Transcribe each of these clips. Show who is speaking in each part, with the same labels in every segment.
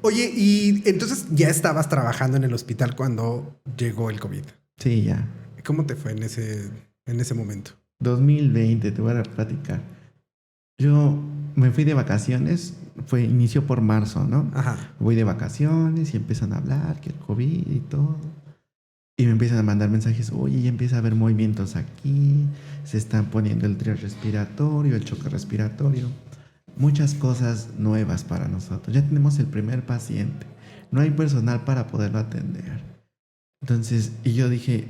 Speaker 1: Oye, y entonces ya estabas trabajando en el hospital cuando llegó el COVID.
Speaker 2: Sí, ya.
Speaker 1: ¿Cómo te fue en ese momento?
Speaker 2: 2020, te voy a platicar. Yo me fui de vacaciones, inició por marzo, ¿no?
Speaker 1: Ajá.
Speaker 2: Voy de vacaciones y empiezan a hablar que el COVID y todo. Y me empiezan a mandar mensajes, oye, ya empieza a haber movimientos aquí, se están poniendo el trío respiratorio, el choque respiratorio, muchas cosas nuevas para nosotros. Ya tenemos el primer paciente, no hay personal para poderlo atender. Entonces, y yo dije,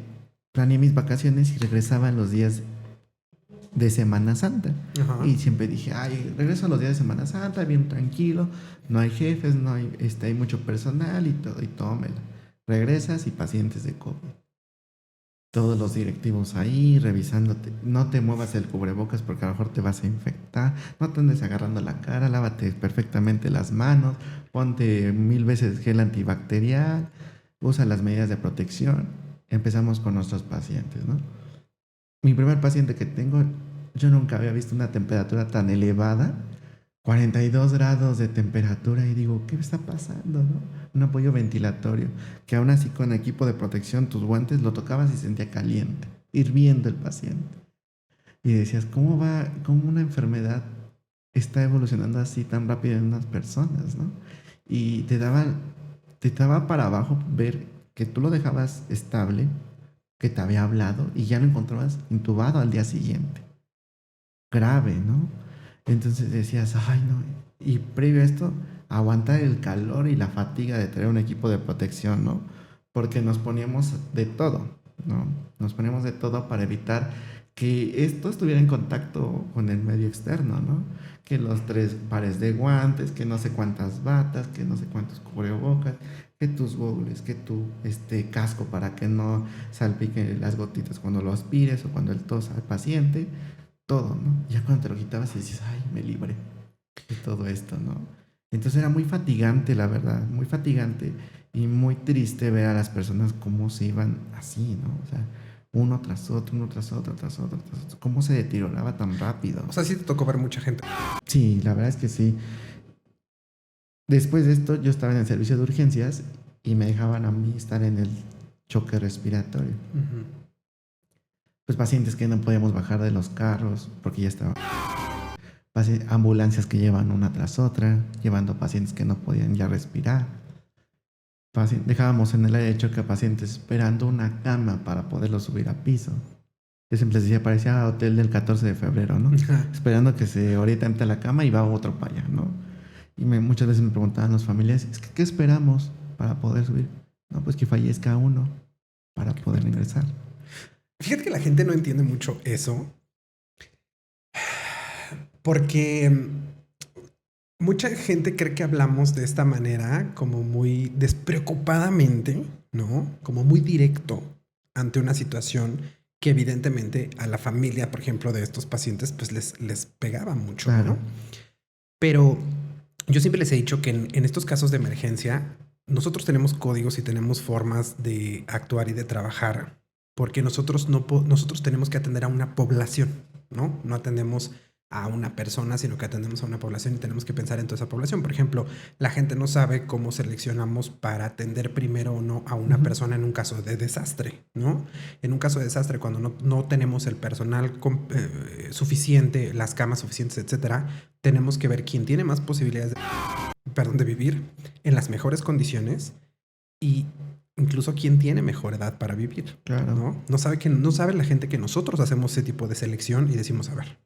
Speaker 2: planeé mis vacaciones y regresaba en los días de Semana Santa.
Speaker 1: Ajá.
Speaker 2: Y siempre dije, ay, regreso a los días de Semana Santa, bien tranquilo, no hay jefes, no hay, hay mucho personal y tómela. Regresas y pacientes de COVID. Todos los directivos ahí revisándote. No te muevas el cubrebocas porque a lo mejor te vas a infectar. No te andes agarrando la cara, lávate perfectamente las manos, ponte 1000 veces gel antibacterial, usa las medidas de protección. Empezamos con nuestros pacientes, ¿no? Mi primer paciente que tengo, yo nunca había visto una temperatura tan elevada, 42 grados de temperatura, y digo, ¿qué está pasando, no? Un apoyo ventilatorio, que aún así con equipo de protección, tus guantes lo tocabas y sentía caliente, hirviendo el paciente. Y decías, cómo una enfermedad está evolucionando así tan rápido en unas personas, ¿no? Y te daba para abajo ver que tú lo dejabas estable, que te había hablado y ya lo encontrabas intubado al día siguiente. Grave, ¿no? Entonces decías, ay, no. Y previo a esto, aguantar el calor y la fatiga de tener un equipo de protección, ¿no? Porque nos poníamos de todo, ¿no? Nos poníamos de todo para evitar que esto estuviera en contacto con el medio externo, ¿no? Que los 3 pares de guantes, que no sé cuántas batas, que no sé cuántos cubrebocas, que tus goggles, que tu casco para que no salpiquen las gotitas cuando lo aspires o cuando el tos al paciente, todo, ¿no? Ya cuando te lo quitabas y dices, ay, me libré de todo esto, ¿no? Entonces era muy fatigante, la verdad, muy fatigante y muy triste ver a las personas cómo se iban así, ¿no? O sea, uno tras otro, uno tras otro, tras otro, tras otro, cómo se deterioraba tan rápido.
Speaker 1: O sea, sí te tocó ver mucha gente.
Speaker 2: Sí, la verdad es que sí. Después de esto, yo estaba en el servicio de urgencias y me dejaban a mí estar en el choque respiratorio.
Speaker 1: Ujú.
Speaker 2: Pues pacientes que no podíamos bajar de los carros porque ya estaban. Ambulancias que llevan una tras otra, llevando pacientes que no podían ya respirar. Dejábamos en el área de choque a pacientes esperando una cama para poderlos subir a piso. Yo siempre les decía, parecía hotel del 14 de febrero, ¿no?
Speaker 1: Ajá.
Speaker 2: Esperando que se oriente a la cama y va otro para allá, ¿no? Y muchas veces me preguntaban las familias, es que, ¿qué esperamos para poder subir? No, pues que fallezca uno para
Speaker 1: Qué
Speaker 2: poder
Speaker 1: fuerte.
Speaker 2: ingresar.
Speaker 1: Fíjate que la gente no entiende mucho eso porque mucha gente cree que hablamos de esta manera como muy despreocupadamente, ¿no? Como muy directo ante una situación que evidentemente a la familia, por ejemplo, de estos pacientes, pues les pegaba mucho,
Speaker 2: Claro,
Speaker 1: ¿no? Pero yo siempre les he dicho que en estos casos de emergencia, nosotros tenemos códigos y tenemos formas de actuar y de trabajar, porque nosotros, no, nosotros tenemos que atender a una población, ¿no? No atendemos a una persona, sino que atendemos a una población y tenemos que pensar en toda esa población. Por ejemplo, la gente no sabe cómo seleccionamos para atender primero o no a una
Speaker 2: uh-huh,
Speaker 1: persona en un caso de desastre, ¿no? En un caso de desastre, cuando no tenemos el personal suficiente, las camas suficientes, etcétera, tenemos que ver quién tiene más posibilidades de vivir en las mejores condiciones y incluso quién tiene mejor edad para vivir,
Speaker 2: claro.
Speaker 1: ¿no? No sabe la gente que nosotros hacemos ese tipo de selección y decimos, a ver,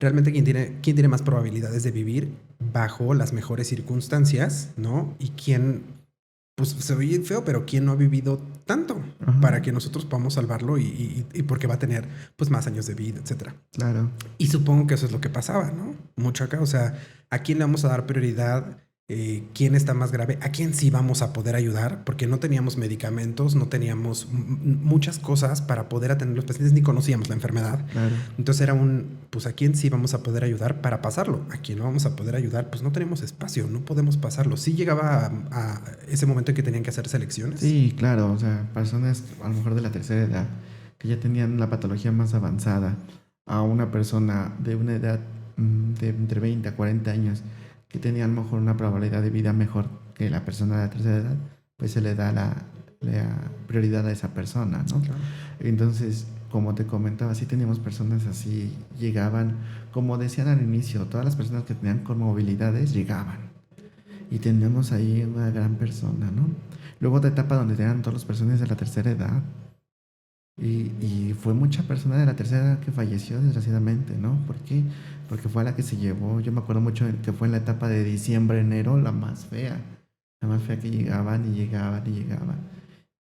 Speaker 1: realmente quién tiene más probabilidades de vivir bajo las mejores circunstancias, ¿no? Y quién, pues se oye feo, pero quién no ha vivido tanto
Speaker 2: Ajá,
Speaker 1: para que nosotros podamos salvarlo y porque va a tener pues más años de vida, etcétera.
Speaker 2: claro.
Speaker 1: Y supongo que eso es lo que pasaba, ¿no? Mucho acá, o sea, ¿a quién le vamos a dar prioridad? ¿Quién está más grave? ¿A quién sí vamos a poder ayudar? Porque no teníamos medicamentos, no teníamos muchas cosas para poder atender a los pacientes, ni conocíamos la enfermedad.
Speaker 2: Claro.
Speaker 1: Entonces era pues ¿a quién sí vamos a poder ayudar para pasarlo? ¿A quién no vamos a poder ayudar? Pues no tenemos espacio, no podemos pasarlo. Sí llegaba a ese momento en que tenían que hacer selecciones.
Speaker 2: Sí, claro, o sea, personas a lo mejor de la tercera edad que ya tenían la patología más avanzada a una persona de una edad de entre 20 a 40 años que tenía a lo mejor una probabilidad de vida mejor que la persona de la tercera edad, pues se le da la prioridad a esa persona, ¿no?
Speaker 1: Claro.
Speaker 2: Entonces, como te comentaba, sí teníamos personas así, llegaban, como decían al inicio, todas las personas que tenían comorbilidades llegaban. Y teníamos ahí una gran persona, ¿no? Luego otra etapa donde tenían todas las personas de la tercera edad. Y fue mucha persona de la tercera edad que falleció, desgraciadamente, ¿no? ¿Por qué? Porque fue la que se llevó. Yo me acuerdo mucho que fue en la etapa de diciembre, enero, la más fea. La más fea que llegaban y llegaban y llegaban.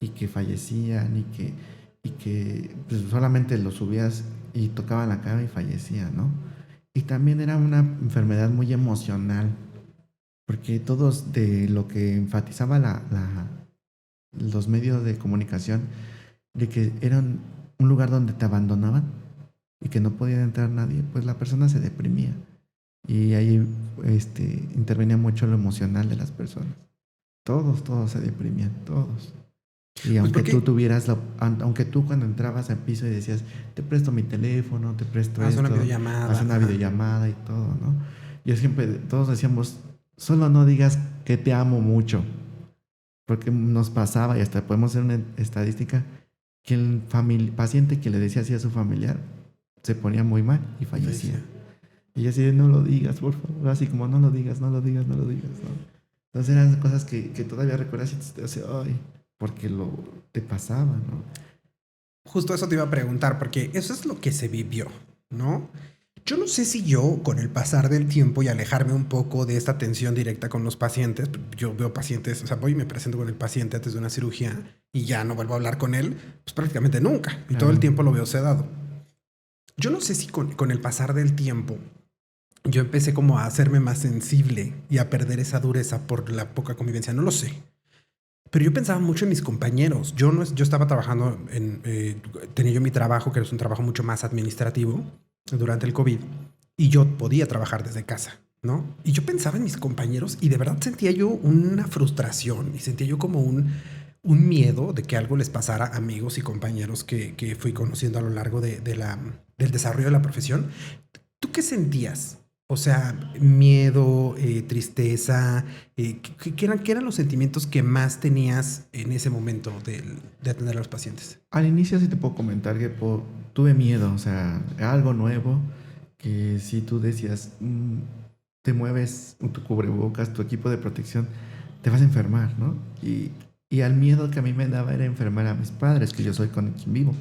Speaker 2: Y que fallecían y que pues, solamente lo subías y tocaban la cama y fallecían, ¿no? Y también era una enfermedad muy emocional, porque todos de lo que enfatizaba los medios de comunicación, de que eran un lugar donde te abandonaban y que no podía entrar nadie, pues la persona se deprimía. Y ahí intervenía mucho lo emocional de las personas. Todos se deprimían, todos. Y
Speaker 1: Pues
Speaker 2: aunque tú
Speaker 1: porque
Speaker 2: tuvieras, aunque tú cuando entrabas al piso y decías, te presto mi teléfono, te presto
Speaker 1: haz una
Speaker 2: esto, haz
Speaker 1: videollamada.
Speaker 2: una
Speaker 1: Ajá.
Speaker 2: videollamada y todo, ¿no? Yo siempre, todos decíamos, solo no digas que te amo mucho, porque nos pasaba y hasta podemos hacer una estadística que el paciente que le decía así a su familiar se ponía muy mal y
Speaker 1: Y
Speaker 2: fallecía.
Speaker 1: falleció.
Speaker 2: Y yo así de, no lo digas, por favor, así como no lo digas, no lo digas, no lo digas, ¿no? Entonces eran cosas que todavía recuerdas y te hace, ay, porque te pasaba, ¿no?
Speaker 1: Justo eso te iba a preguntar, porque eso es lo que se vivió, ¿no? Yo no sé si yo, con el pasar del tiempo y alejarme un poco de esta atención directa con los pacientes, yo veo pacientes, o sea, voy y me presento con el paciente antes de una cirugía y ya no vuelvo a hablar con él, pues prácticamente nunca, y todo el
Speaker 2: Claro.
Speaker 1: tiempo lo veo sedado. Yo no sé si con el pasar del tiempo yo empecé como a hacerme más sensible y a perder esa dureza por la poca convivencia, no lo sé. Pero yo pensaba mucho en mis compañeros. Yo, no, yo estaba trabajando tenía yo mi trabajo, que es un trabajo mucho más administrativo durante el COVID, y yo podía trabajar desde casa, ¿no? Y yo pensaba en mis compañeros y de verdad sentía yo una frustración y sentía yo como un miedo de que algo les pasara a amigos y compañeros que fui conociendo a lo largo del desarrollo de la profesión. ¿Tú qué sentías? O sea, miedo, tristeza, qué eran los sentimientos que más tenías en ese momento de atender a los pacientes?
Speaker 2: Al inicio sí te puedo comentar que tuve miedo, o sea, era algo nuevo, que si tú decías, te mueves tu cubrebocas, tu equipo de protección, te vas a enfermar, ¿no? Y al miedo que a mí me daba era enfermar a mis padres, que yo soy con quien vivo.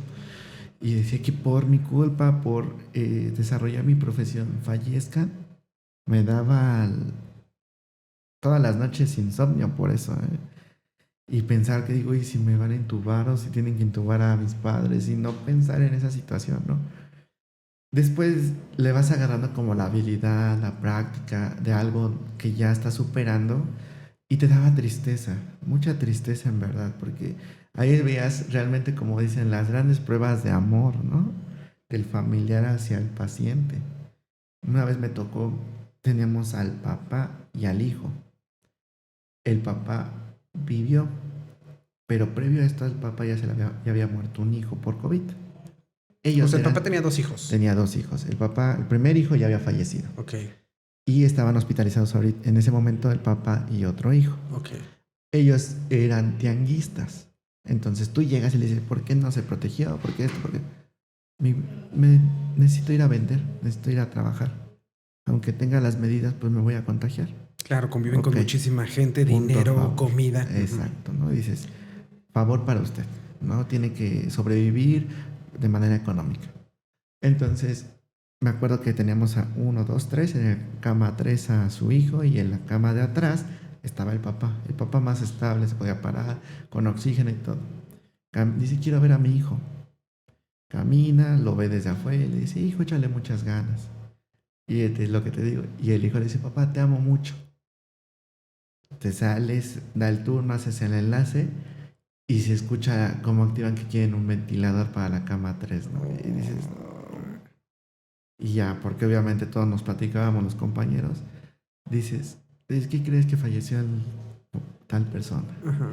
Speaker 2: Y decía que por mi culpa, por desarrollar mi profesión, fallezcan, me daba todas las noches insomnio por eso, ¿eh? Y pensar que digo, ¿y si me van a intubar o si tienen que intubar a mis padres? Y no pensar en esa situación, ¿no? Después le vas agarrando como la habilidad, la práctica de algo que ya estás superando y te daba tristeza, mucha tristeza en verdad, porque ahí veías realmente, como dicen, las grandes pruebas de amor, ¿no? Del familiar hacia el paciente. Una vez me tocó, teníamos al papá y al hijo. El papá vivió, pero previo a esto al papá ya había muerto un hijo por COVID.
Speaker 1: O
Speaker 2: Ellos
Speaker 1: sea, el papá
Speaker 2: eran,
Speaker 1: tenía 2 hijos.
Speaker 2: tenía dos hijos. El papá, el primer hijo ya había fallecido.
Speaker 1: Ok,
Speaker 2: Y estaban hospitalizados ahorita, en ese momento el papá y otro hijo.
Speaker 1: ok.
Speaker 2: Ellos eran tianguistas. Entonces tú llegas y le dices, ¿por qué no se protegió? ¿Por qué esto? ¿Por qué? Me, necesito ir a vender, necesito ir a trabajar. Aunque tenga las medidas, pues me voy a contagiar.
Speaker 1: Claro, conviven
Speaker 2: Ok,
Speaker 1: con muchísima gente,
Speaker 2: punto a
Speaker 1: dinero,
Speaker 2: favor.
Speaker 1: comida.
Speaker 2: Exacto, ¿no? Y dices, favor para usted, ¿no? Tiene que sobrevivir de manera económica. Entonces, me acuerdo que teníamos a uno, dos, tres, en la cama tres a su hijo y en la cama de atrás estaba el papá más estable, se podía parar, con oxígeno y todo. Dice, quiero ver a mi hijo. Camina, lo ve desde afuera y le dice, hijo, échale muchas ganas. Y es lo que te digo. Y el hijo le dice, papá, te amo mucho. Te sales, da el turno, haces el enlace y se escucha cómo activan que quieren un ventilador para la cama 3, ¿no? Y dices, no. Y ya, porque obviamente todos nos platicábamos los compañeros, dices, ¿es que crees que falleció tal persona?
Speaker 1: Ajá.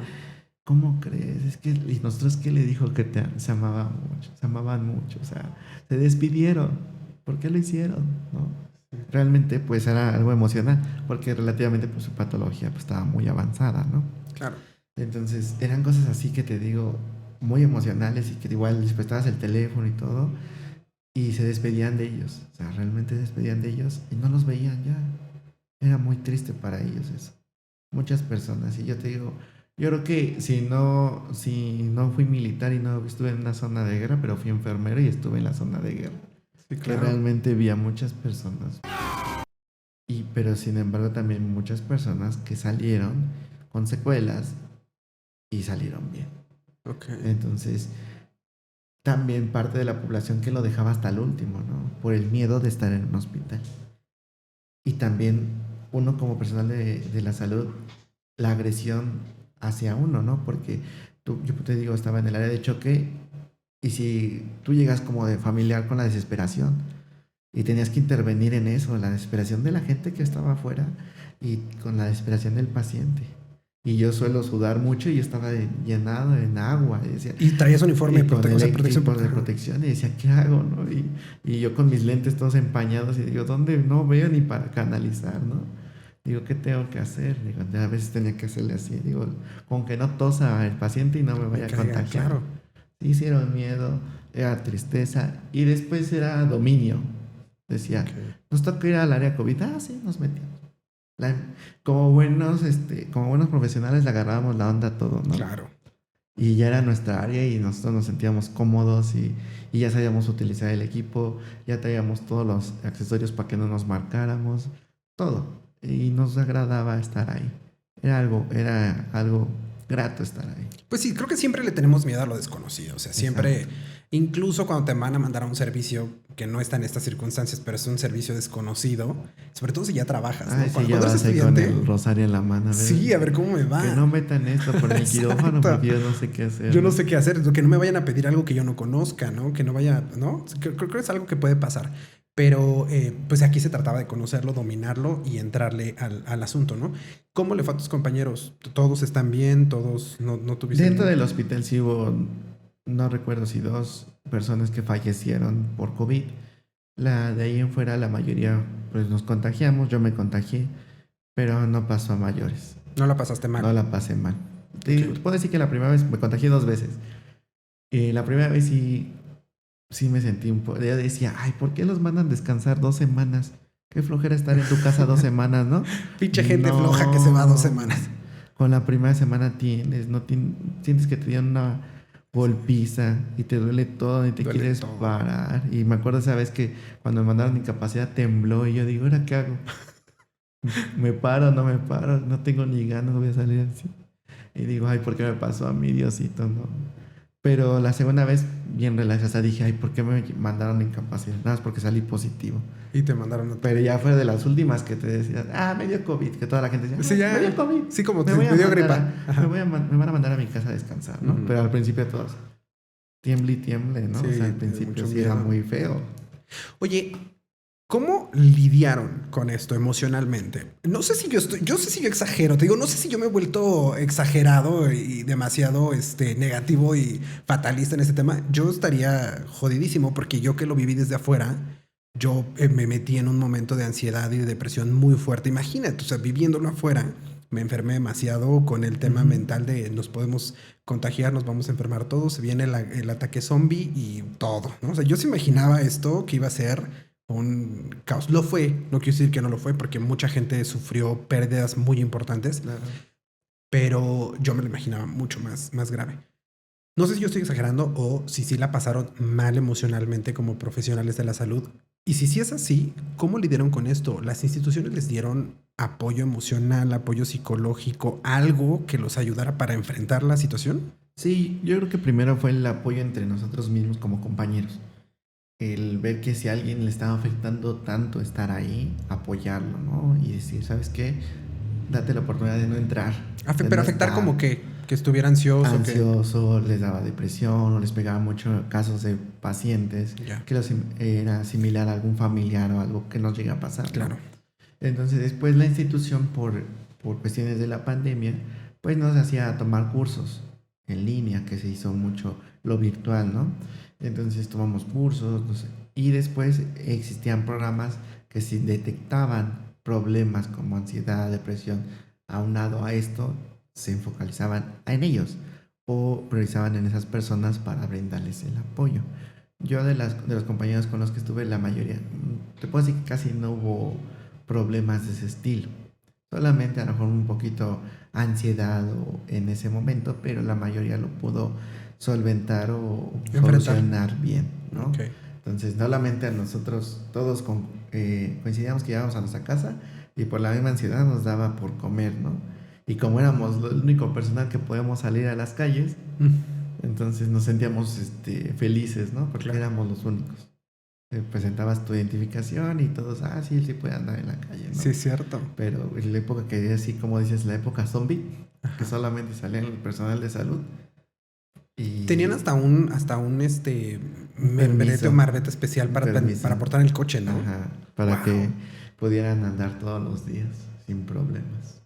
Speaker 2: ¿Cómo crees? Es que, y nosotros, ¿qué le dijo que se amaban mucho? Se amaban mucho, o sea, se despidieron. ¿Por qué lo hicieron? ¿No? realmente pues era algo emocional, porque relativamente pues su patología pues estaba muy avanzada, ¿no?
Speaker 1: Claro.
Speaker 2: Entonces eran cosas así que te digo, muy emocionales y que igual les prestabas el teléfono y todo, y se despedían de ellos, o sea, realmente se despedían de ellos y no los veían ya. Era muy triste para ellos eso. Muchas personas, y yo te digo, yo creo que si no fui militar y no estuve en una zona de guerra, pero fui enfermero y estuve en la zona de guerra,
Speaker 1: Sí,
Speaker 2: que
Speaker 1: claro.
Speaker 2: realmente vi a muchas personas. Pero sin embargo también muchas personas que salieron con secuelas y salieron bien.
Speaker 1: Ok.
Speaker 2: Entonces, también parte de la población que lo dejaba hasta el último, ¿no? Por el miedo de estar en un hospital. Y también uno como personal de la salud, la agresión hacia uno, ¿no? Porque yo te digo, estaba en el área de choque y si tú llegas como de familiar con la desesperación y tenías que intervenir en eso, la desesperación de la gente que estaba afuera y con la desesperación del paciente. Y yo suelo sudar mucho y yo estaba llenado en agua. Y decía,
Speaker 1: Y traías uniforme
Speaker 2: y
Speaker 1: de
Speaker 2: con
Speaker 1: protección, o sea, protección.
Speaker 2: eléctricos de protección y decía, ¿qué hago? ¿No? Y yo con mis lentes todos empañados y digo, ¿dónde? No veo ni para canalizar, ¿no? Digo, ¿qué tengo que hacer? Digo, a veces tenía que hacerle así, digo, con que no tosa el paciente y no me
Speaker 1: Me
Speaker 2: vaya a
Speaker 1: caiga,
Speaker 2: contagiar.
Speaker 1: claro.
Speaker 2: Sí, hicieron miedo, era tristeza y después era dominio. Decía,
Speaker 1: Ok.
Speaker 2: nos toca ir al área COVID. Ah, sí, nos metimos. La- como buenos profesionales le agarrábamos la onda a todo, ¿no?
Speaker 1: Claro.
Speaker 2: Y ya era nuestra área y nosotros nos sentíamos cómodos y ya sabíamos utilizar el equipo, ya traíamos todos los accesorios para que no nos marcáramos, todo. Y nos agradaba estar ahí. Era algo grato estar ahí.
Speaker 1: Pues sí, creo que siempre le tenemos miedo a lo desconocido. O sea, siempre,
Speaker 2: Exacto.
Speaker 1: incluso cuando te van a mandar a un servicio que no está en estas circunstancias, pero es un servicio desconocido, sobre todo si ya trabajas,
Speaker 2: Ay,
Speaker 1: ¿no?
Speaker 2: sí, ya
Speaker 1: Cuando eres
Speaker 2: vas ahí con
Speaker 1: estudiante,
Speaker 2: el rosario en la mano, a ver,
Speaker 1: sí, a ver cómo me
Speaker 2: que
Speaker 1: va.
Speaker 2: no metan esto por mi quirófano
Speaker 1: Exacto.
Speaker 2: porque yo no sé qué hacer,
Speaker 1: Yo no
Speaker 2: ¿no?
Speaker 1: sé qué hacer, que no me vayan a pedir algo que yo no conozca, ¿no? Que no vaya, ¿no? Creo que es algo que puede pasar. Pero pues aquí se trataba de conocerlo, dominarlo y entrarle al asunto, ¿no? ¿Cómo le fue a tus compañeros? ¿Todos están bien? ¿Todos no tuviste
Speaker 2: Dentro
Speaker 1: ningún
Speaker 2: del
Speaker 1: problema?
Speaker 2: hospital sí hubo, no recuerdo si dos personas que fallecieron por COVID. De ahí en fuera la mayoría pues nos contagiamos, yo me contagié, pero no pasó a mayores.
Speaker 1: No la pasaste mal.
Speaker 2: No la pasé mal.
Speaker 1: Ok.
Speaker 2: Te puedo decir que la primera vez me contagié 2 veces. La primera vez sí me sentí un poco. Yo decía, ay, ¿por qué los mandan descansar 2 semanas? Qué flojera estar en tu casa 2 semanas, ¿no?
Speaker 1: Pinche gente floja que se va 2 semanas.
Speaker 2: No. Con la primera semana sientes que te dieron una golpiza y te duele todo y te
Speaker 1: Duele
Speaker 2: quieres
Speaker 1: todo.
Speaker 2: parar. Y me acuerdo esa vez que cuando me mandaron incapacidad tembló y yo digo, ¿ahora qué hago? ¿Me paro? ¿No me paro? No tengo ni ganas, voy a salir así. Y digo, ay, ¿por qué me pasó a mí, Diosito? No. Pero la segunda vez, bien relajada, dije, ay, ¿por qué me mandaron incapacidad? Nada más porque salí positivo.
Speaker 1: Y te mandaron a
Speaker 2: Pero ya fue de las últimas que te decían, me dio COVID, que toda la gente decía,
Speaker 1: sí,
Speaker 2: me dio
Speaker 1: ya.
Speaker 2: COVID,
Speaker 1: Sí, como
Speaker 2: me
Speaker 1: te
Speaker 2: voy a
Speaker 1: me dio
Speaker 2: mandar
Speaker 1: gripa. Ajá.
Speaker 2: me van a mandar a mi casa a descansar, ¿no?
Speaker 1: Ujú.
Speaker 2: Pero al principio todos, tiemble y tiemble, ¿no?
Speaker 1: Sí,
Speaker 2: O sea, al
Speaker 1: me dio
Speaker 2: principio
Speaker 1: mucho
Speaker 2: sí era
Speaker 1: miedo.
Speaker 2: muy feo.
Speaker 1: Oye, ¿cómo lidiaron con esto emocionalmente? No sé si yo sé si yo exagero, te digo, no sé si yo me he vuelto exagerado y demasiado negativo y fatalista en este tema. Yo estaría jodidísimo porque yo que lo viví desde afuera, yo me metí en un momento de ansiedad y de depresión muy fuerte. Imagínate, o sea, viviéndolo afuera, me enfermé demasiado con el tema
Speaker 2: Ujú.
Speaker 1: mental de nos podemos contagiar, nos vamos a enfermar todos, se viene el ataque zombie y todo, ¿no? O sea, yo se imaginaba esto que iba a ser un caos. Lo fue, no quiero decir que no lo fue, porque mucha gente sufrió pérdidas muy importantes,
Speaker 2: Claro.
Speaker 1: pero yo me lo imaginaba mucho más grave. No sé si yo estoy exagerando o si sí la pasaron mal emocionalmente como profesionales de la salud. Y si sí es así, ¿cómo lidiaron con esto? ¿Las instituciones les dieron apoyo emocional, apoyo psicológico, algo que los ayudara para enfrentar la situación?
Speaker 2: Sí, yo creo que primero fue el apoyo entre nosotros mismos como compañeros. El ver que si a alguien le estaba afectando tanto estar ahí, apoyarlo, ¿no? Y decir, ¿sabes qué? Date la oportunidad de no entrar, de
Speaker 1: Pero
Speaker 2: no
Speaker 1: afectar como
Speaker 2: estar
Speaker 1: que estuviera ansioso, que...
Speaker 2: ansioso, les daba depresión o les pegaba mucho casos de pacientes
Speaker 1: Ya,
Speaker 2: que era similar a algún familiar o algo que nos llega a pasar, ¿no?
Speaker 1: claro.
Speaker 2: Entonces después la institución por cuestiones de la pandemia, pues nos hacía tomar cursos en línea, que se hizo mucho lo virtual, ¿no? Entonces tomamos cursos, no sé. Y después existían programas que si detectaban problemas como ansiedad, depresión, aunado a esto, se focalizaban en ellos o priorizaban en esas personas para brindarles el apoyo. Yo de los compañeros con los que estuve, la mayoría, te puedo decir que casi no hubo problemas de ese estilo. Solamente a lo mejor un poquito ansiedad o en ese momento, pero la mayoría lo pudo solventar o
Speaker 1: Enfrentar.
Speaker 2: solucionar bien, ¿no?
Speaker 1: Ok.
Speaker 2: Entonces, solamente a nosotros todos coincidíamos que íbamos a nuestra casa y por la misma ansiedad nos daba por comer, ¿no? Y como éramos el único personal que podíamos salir a las calles, entonces nos sentíamos felices, ¿no? Porque
Speaker 1: Claro.
Speaker 2: éramos los únicos. Presentabas tu identificación y todos, sí, él sí puede andar en la calle, ¿no?
Speaker 1: Sí, es cierto.
Speaker 2: Pero en la época que así como dices, la época zombie, que
Speaker 1: Ajá.
Speaker 2: solamente salían el personal de salud
Speaker 1: Tenían
Speaker 2: y
Speaker 1: hasta un membrete o
Speaker 2: permiso,
Speaker 1: marbete especial
Speaker 2: permiso,
Speaker 1: para portar en el coche, ¿no?
Speaker 2: ajá, para que
Speaker 1: Wow.
Speaker 2: pudieran andar todos los días sin problemas.